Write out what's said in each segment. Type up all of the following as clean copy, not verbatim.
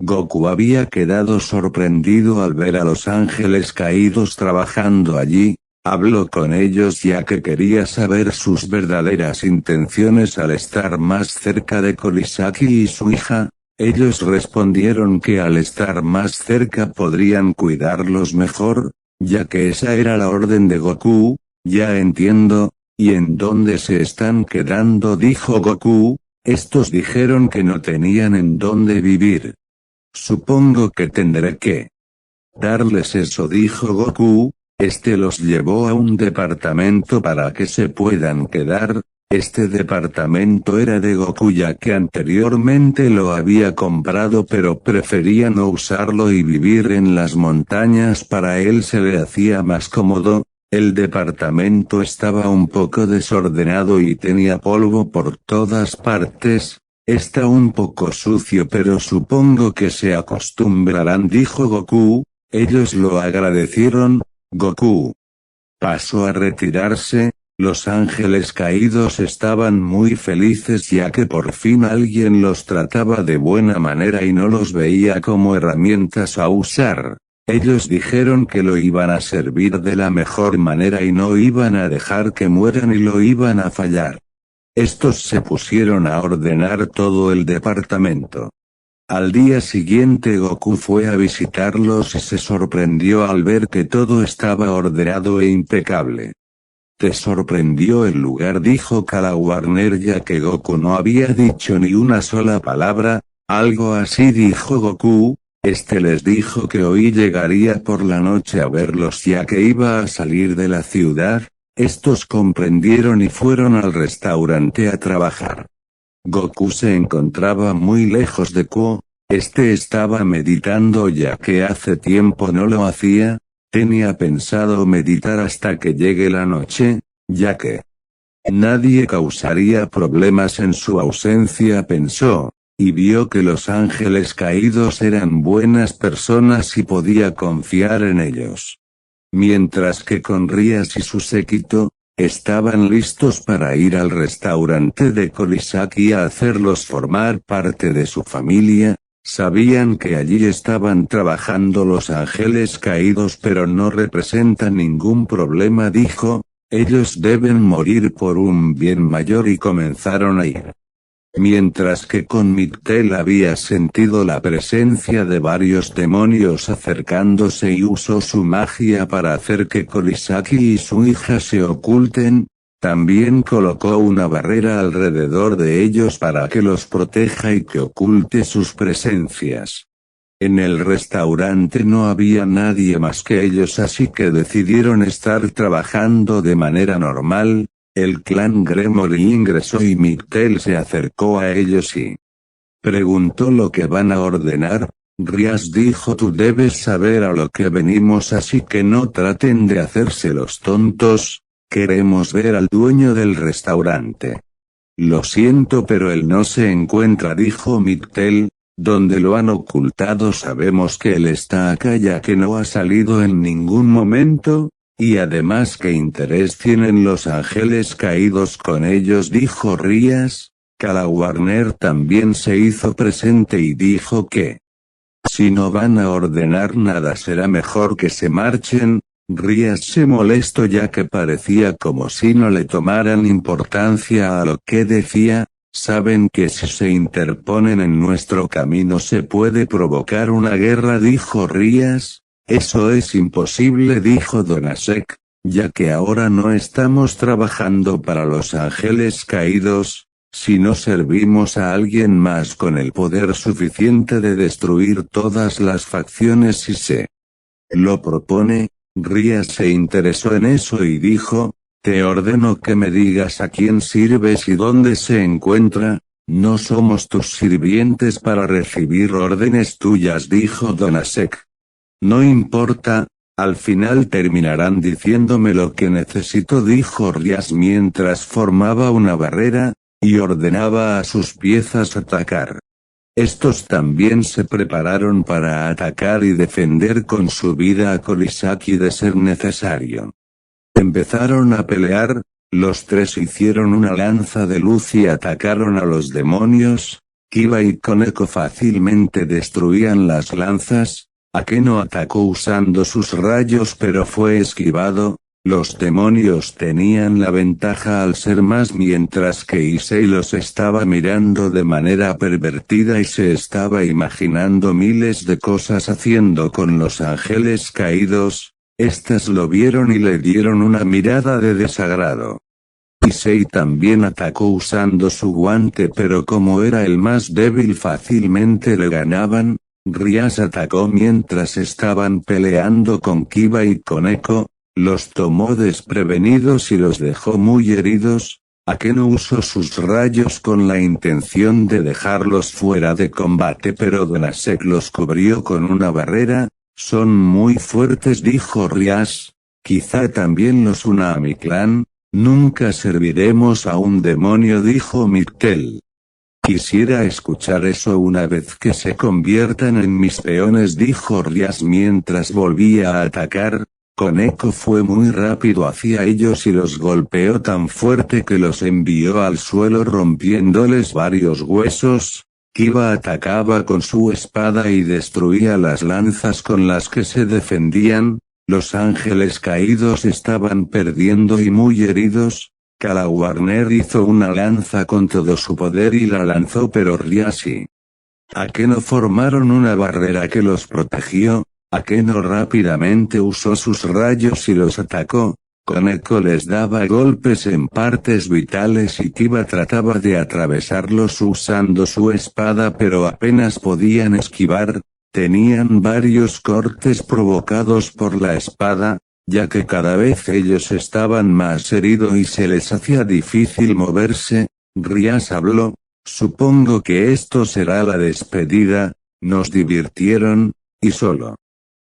Goku había quedado sorprendido al ver a los ángeles caídos trabajando allí. Habló con ellos ya que quería saber sus verdaderas intenciones al estar más cerca de Korisaki y su hija. Ellos respondieron que al estar más cerca podrían cuidarlos mejor, ya que esa era la orden de Goku. Ya entiendo. ¿Y en dónde se están quedando?, dijo Goku. Estos dijeron que no tenían en dónde vivir. Supongo que tendré que darles eso, dijo Goku. Los llevó a un departamento para que se puedan quedar. Este departamento era de Goku ya que anteriormente lo había comprado, pero prefería no usarlo y vivir en las montañas. Para él se le hacía más cómodo. El departamento estaba un poco desordenado y tenía polvo por todas partes. Está un poco sucio, pero supongo que se acostumbrarán, dijo Goku. Ellos lo agradecieron. Goku pasó a retirarse. Los ángeles caídos estaban muy felices ya que por fin alguien los trataba de buena manera y no los veía como herramientas a usar. Ellos dijeron que lo iban a servir de la mejor manera y no iban a dejar que mueran y lo iban a fallar. Estos se pusieron a ordenar todo el departamento. Al día siguiente Goku fue a visitarlos y se sorprendió al ver que todo estaba ordenado e impecable. «¿Te sorprendió el lugar?», dijo Kala Warner ya que Goku no había dicho ni una sola palabra. Algo así, dijo Goku. Les dijo que hoy llegaría por la noche a verlos ya que iba a salir de la ciudad. Estos comprendieron y fueron al restaurante a trabajar. Goku se encontraba muy lejos de Kuo. Estaba meditando ya que hace tiempo no lo hacía. Tenía pensado meditar hasta que llegue la noche, ya que nadie causaría problemas en su ausencia, pensó, y vio que los ángeles caídos eran buenas personas y podía confiar en ellos. Mientras que con Rias y su séquito, estaban listos para ir al restaurante de Korisaki a hacerlos formar parte de su familia. Sabían que allí estaban trabajando los ángeles caídos, pero no representa ningún problema, dijo. Ellos deben morir por un bien mayor, y comenzaron a ir. Mientras que con Mictel había sentido la presencia de varios demonios acercándose y usó su magia para hacer que Korisaki y su hija se oculten. También colocó una barrera alrededor de ellos para que los proteja y que oculte sus presencias. En el restaurante no había nadie más que ellos, así que decidieron estar trabajando de manera normal. El clan Gremory ingresó y Mictel se acercó a ellos y preguntó lo que van a ordenar. Rias dijo: tú debes saber a lo que venimos, así que no traten de hacerse los tontos. Queremos ver al dueño del restaurante. Lo siento, pero él no se encuentra, dijo Mictel. ¿Dónde lo han ocultado? Sabemos que él está acá ya que no ha salido en ningún momento. Y además, ¿qué interés tienen los ángeles caídos con ellos?, dijo Rias. Kala Warner también se hizo presente y dijo que si no van a ordenar nada será mejor que se marchen. Rias se molestó ya que parecía como si no le tomaran importancia a lo que decía. Saben que si se interponen en nuestro camino se puede provocar una guerra, dijo Rias. Eso es imposible, dijo Donasek, ya que ahora no estamos trabajando para los ángeles caídos. Si no servimos a alguien más con el poder suficiente de destruir todas las facciones, si se lo propone. Rias se interesó en eso y dijo: te ordeno que me digas a quién sirves y dónde se encuentra. No somos tus sirvientes para recibir órdenes tuyas, dijo Donasek. No importa, al final terminarán diciéndome lo que necesito, dijo Rias mientras formaba una barrera, y ordenaba a sus piezas atacar. Estos también se prepararon para atacar y defender con su vida a Korisaki de ser necesario. Empezaron a pelear. Los tres hicieron una lanza de luz y atacaron a los demonios. Kiba y Koneko fácilmente destruían las lanzas. Akeno atacó usando sus rayos pero fue esquivado. Los demonios tenían la ventaja al ser más mientras que Issei los estaba mirando de manera pervertida y se estaba imaginando miles de cosas haciendo con los ángeles caídos. Estas lo vieron y le dieron una mirada de desagrado. Issei también atacó usando su guante pero como era el más débil fácilmente le ganaban. Rias atacó mientras estaban peleando con Kiba y Koneko. Los tomó desprevenidos y los dejó muy heridos. Akeno usó sus rayos con la intención de dejarlos fuera de combate pero Donasek los cubrió con una barrera. Son muy fuertes, dijo Rias. Quizá también los una a mi clan. Nunca serviremos a un demonio, dijo Miktel. Quisiera escuchar eso una vez que se conviertan en mis peones, dijo Rias mientras volvía a atacar. Koneko fue muy rápido hacia ellos y los golpeó tan fuerte que los envió al suelo rompiéndoles varios huesos. Kiba atacaba con su espada y destruía las lanzas con las que se defendían. Los ángeles caídos estaban perdiendo y muy heridos. Kala Warner hizo una lanza con todo su poder y la lanzó pero Rias y Akeno formaron una barrera que los protegió. Akeno rápidamente usó sus rayos y los atacó. Koneko les daba golpes en partes vitales y Kiba trataba de atravesarlos usando su espada pero apenas podían esquivar. Tenían varios cortes provocados por la espada, ya que cada vez ellos estaban más heridos y se les hacía difícil moverse. Rias habló: supongo que esto será la despedida. Nos divirtieron, y solo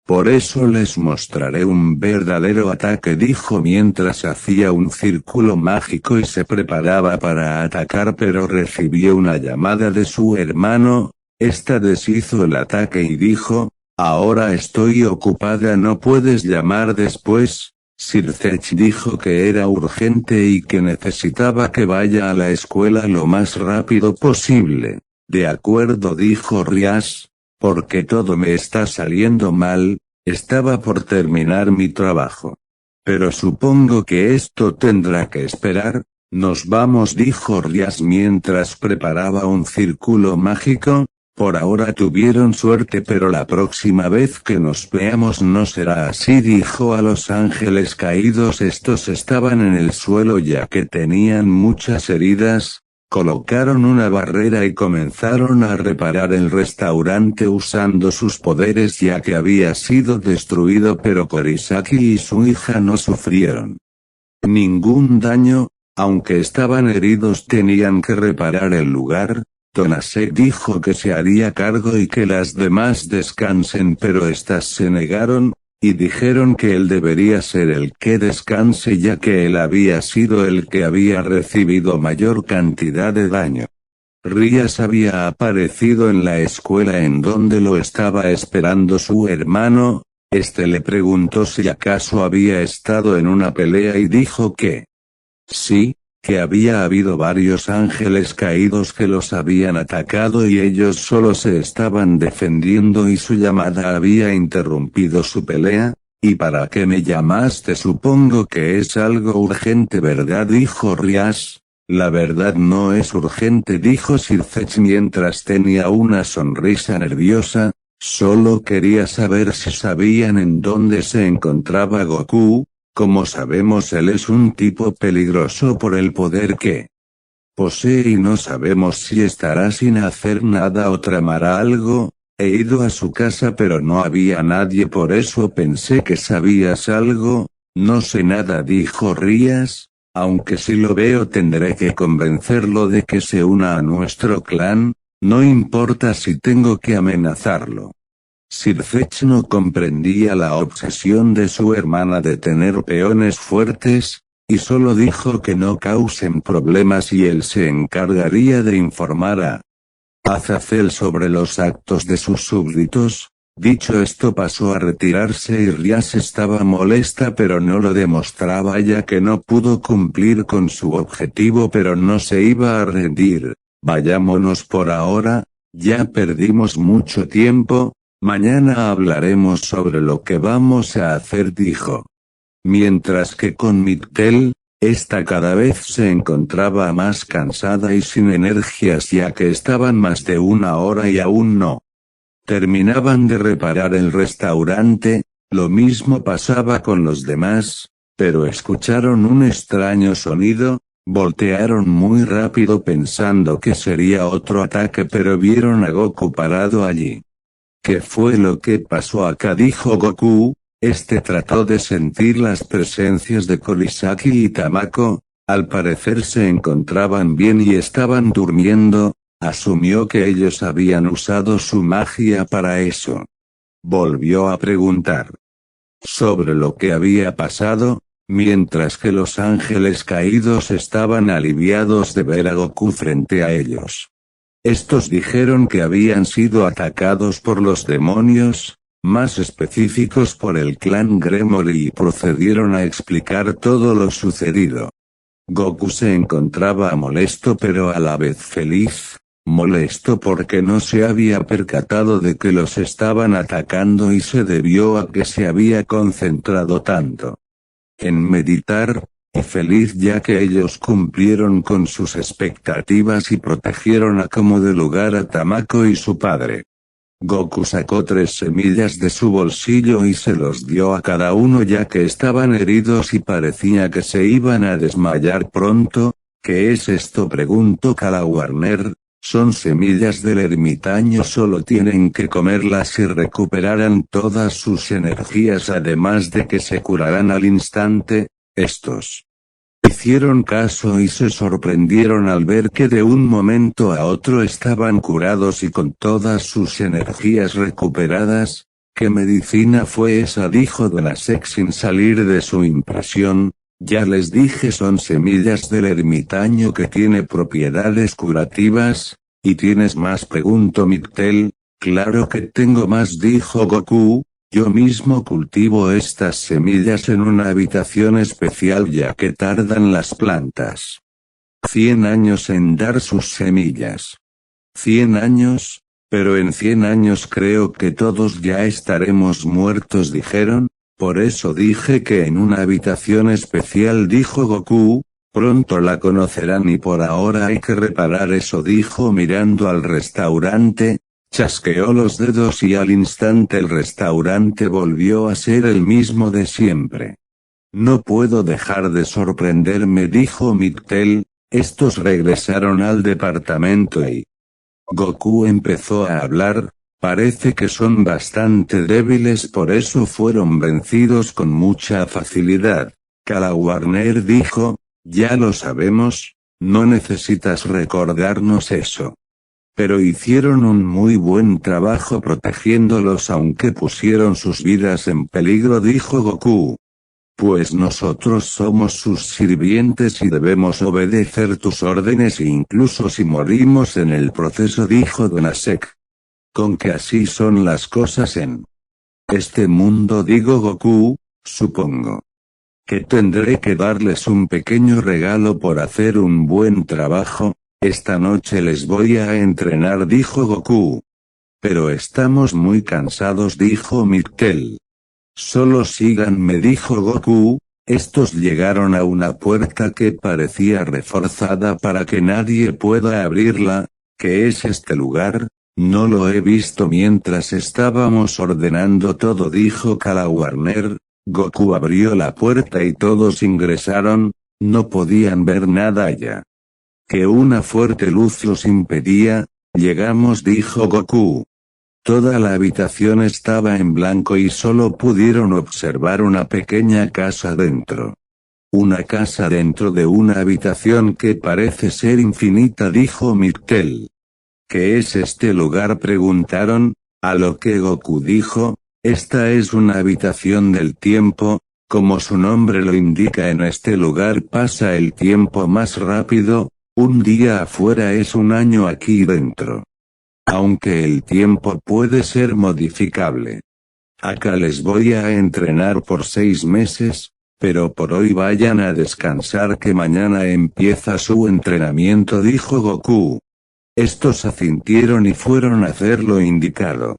por eso les mostraré un verdadero ataque, dijo mientras hacía un círculo mágico y se preparaba para atacar pero recibió una llamada de su hermano. Esta deshizo el ataque y dijo: ahora estoy ocupada, no puedes llamar después. Sircech dijo que era urgente y que necesitaba que vaya a la escuela lo más rápido posible. De acuerdo, dijo Rias. Porque todo me está saliendo mal, estaba por terminar mi trabajo. Pero supongo que esto tendrá que esperar. Nos vamos, dijo Rias mientras preparaba un círculo mágico. Por ahora tuvieron suerte pero la próxima vez que nos veamos no será así, dijo a los ángeles caídos. Estos estaban en el suelo ya que tenían muchas heridas. Colocaron una barrera y comenzaron a reparar el restaurante usando sus poderes ya que había sido destruido pero Korisaki y su hija no sufrieron ningún daño, aunque estaban heridos tenían que reparar el lugar. Donasek dijo que se haría cargo y que las demás descansen pero estas se negaron, y dijeron que él debería ser el que descanse ya que él había sido el que había recibido mayor cantidad de daño. Rias había aparecido en la escuela en donde lo estaba esperando su hermano. Este le preguntó si acaso había estado en una pelea y dijo que sí, que había habido varios ángeles caídos que los habían atacado y ellos solo se estaban defendiendo y su llamada había interrumpido su pelea. ¿Y para qué me llamaste? Supongo que es algo urgente, ¿verdad? Dijo Rias. La verdad no es urgente, dijo Sircech mientras tenía una sonrisa nerviosa. Solo quería saber si sabían en dónde se encontraba Goku. Como sabemos, él es un tipo peligroso por el poder que posee y no sabemos si estará sin hacer nada o tramará algo. He ido a su casa pero no había nadie, por eso pensé que sabías algo. No sé nada, dijo Rias. Aunque si lo veo tendré que convencerlo de que se una a nuestro clan. No importa si tengo que amenazarlo. Sircech no comprendía la obsesión de su hermana de tener peones fuertes, y solo dijo que no causen problemas y él se encargaría de informar a Azazel sobre los actos de sus súbditos. Dicho esto pasó a retirarse y Rias estaba molesta pero no lo demostraba ya que no pudo cumplir con su objetivo pero no se iba a rendir. Vayámonos por ahora, ya perdimos mucho tiempo, mañana hablaremos sobre lo que vamos a hacer, dijo. Mientras que con Mictel, esta cada vez se encontraba más cansada y sin energías ya que estaban más de una hora y aún no terminaban de reparar el restaurante. Lo mismo pasaba con los demás, pero escucharon un extraño sonido, voltearon muy rápido pensando que sería otro ataque pero vieron a Goku parado allí. ¿Qué fue lo que pasó acá?, dijo Goku. Este trató de sentir las presencias de Korisaki y Tamako, al parecer se encontraban bien y estaban durmiendo, asumió que ellos habían usado su magia para eso. Volvió a preguntar sobre lo que había pasado, mientras que los ángeles caídos estaban aliviados de ver a Goku frente a ellos. Estos dijeron que habían sido atacados por los demonios, más específicos por el clan Gremory, y procedieron a explicar todo lo sucedido. Goku se encontraba molesto pero a la vez feliz, molesto porque no se había percatado de que los estaban atacando y se debió a que se había concentrado tanto en meditar, y feliz ya que ellos cumplieron con sus expectativas y protegieron a como de lugar a Tamako y su padre. Goku sacó 3 semillas de su bolsillo y se los dio a cada uno ya que estaban heridos y parecía que se iban a desmayar pronto. ¿Qué es esto?, preguntó Kala Warner. Son semillas del ermitaño, solo tienen que comerlas y recuperarán todas sus energías además de que se curarán al instante. Estos hicieron caso y se sorprendieron al ver que de un momento a otro estaban curados y con todas sus energías recuperadas. ¿Qué medicina fue esa?, dijo Donasek sin salir de su impresión. Ya les dije, son semillas del ermitaño que tiene propiedades curativas. ¿Y tienes más?, preguntó Mictel. Claro que tengo más, dijo Goku. Yo mismo cultivo estas semillas en una habitación especial ya que tardan las plantas 100 años en dar sus semillas. 100 años, pero en 100 años creo que todos ya estaremos muertos, dijeron. Por eso dije que en una habitación especial, dijo Goku. Pronto la conocerán y por ahora hay que reparar eso, dijo mirando al restaurante. Chasqueó los dedos y al instante el restaurante volvió a ser el mismo de siempre. No puedo dejar de sorprenderme, dijo Mictel. Estos regresaron al departamento y Goku empezó a hablar. Parece que son bastante débiles, por eso fueron vencidos con mucha facilidad. Kala Warner dijo, ya lo sabemos, no necesitas recordarnos eso. Pero hicieron un muy buen trabajo protegiéndolos aunque pusieron sus vidas en peligro, dijo Goku. Pues nosotros somos sus sirvientes y debemos obedecer tus órdenes incluso si morimos en el proceso, dijo Donasek. Con que así son las cosas en este mundo, digo Goku, supongo que tendré que darles un pequeño regalo por hacer un buen trabajo. Esta noche les voy a entrenar, dijo Goku. Pero estamos muy cansados, dijo Mictel. Solo síganme, dijo Goku. Estos llegaron a una puerta que parecía reforzada para que nadie pueda abrirla. ¿Qué es este lugar? No lo he visto mientras estábamos ordenando todo, dijo Kala Warner. Goku abrió la puerta y todos ingresaron. No podían ver nada ya que una fuerte luz los impedía. Llegamos, dijo Goku. Toda la habitación estaba en blanco y solo pudieron observar una pequeña casa dentro. Una casa dentro de una habitación que parece ser infinita, dijo Mictel. ¿Qué es este lugar?, preguntaron, a lo que Goku dijo, esta es una habitación del tiempo. Como su nombre lo indica, en este lugar pasa el tiempo más rápido. Un día afuera es un año aquí dentro. Aunque el tiempo puede ser modificable. Acá les voy a entrenar por 6 meses, pero por hoy vayan a descansar que mañana empieza su entrenamiento, dijo Goku. Estos asintieron y fueron a hacer lo indicado.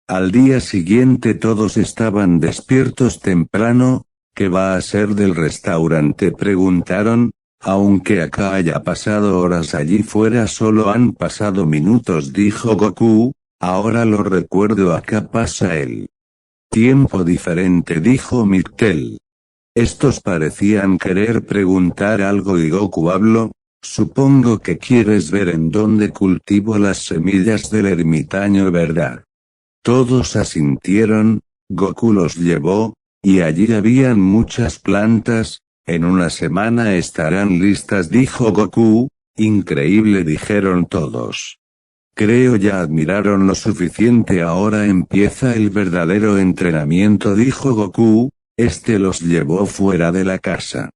Al día siguiente todos estaban despiertos temprano. ¿Qué va a ser del restaurante?, preguntaron. Aunque acá haya pasado horas, allí fuera solo han pasado minutos, dijo Goku. Ahora lo recuerdo, acá pasa el tiempo diferente, dijo Mictel. Estos parecían querer preguntar algo y Goku habló. Supongo que quieres ver en dónde cultivo las semillas del ermitaño, ¿verdad? Todos asintieron. Goku los llevó, y allí habían muchas plantas. En una semana estarán listas, dijo Goku. Increíble, dijeron todos. Creo ya admiraron lo suficiente, ahora empieza el verdadero entrenamiento, dijo Goku. Los llevó fuera de la casa.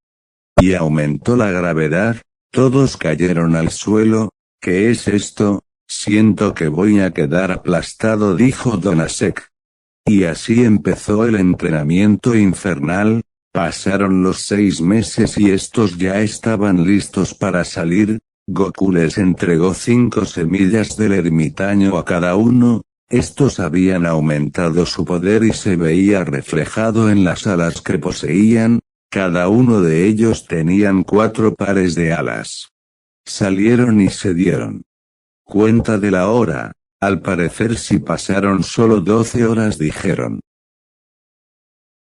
Y aumentó la gravedad. Todos cayeron al suelo. ¿Qué es esto? Siento que voy a quedar aplastado, dijo Donasek. Y así empezó el entrenamiento infernal. Pasaron los 6 meses y estos ya estaban listos para salir. Goku les entregó 5 semillas del ermitaño a cada uno. Estos habían aumentado su poder y se veía reflejado en las alas que poseían. Cada uno de ellos tenían 4 pares de alas. Salieron y se dieron cuenta de la hora. Al parecer si pasaron solo 12 horas, dijeron.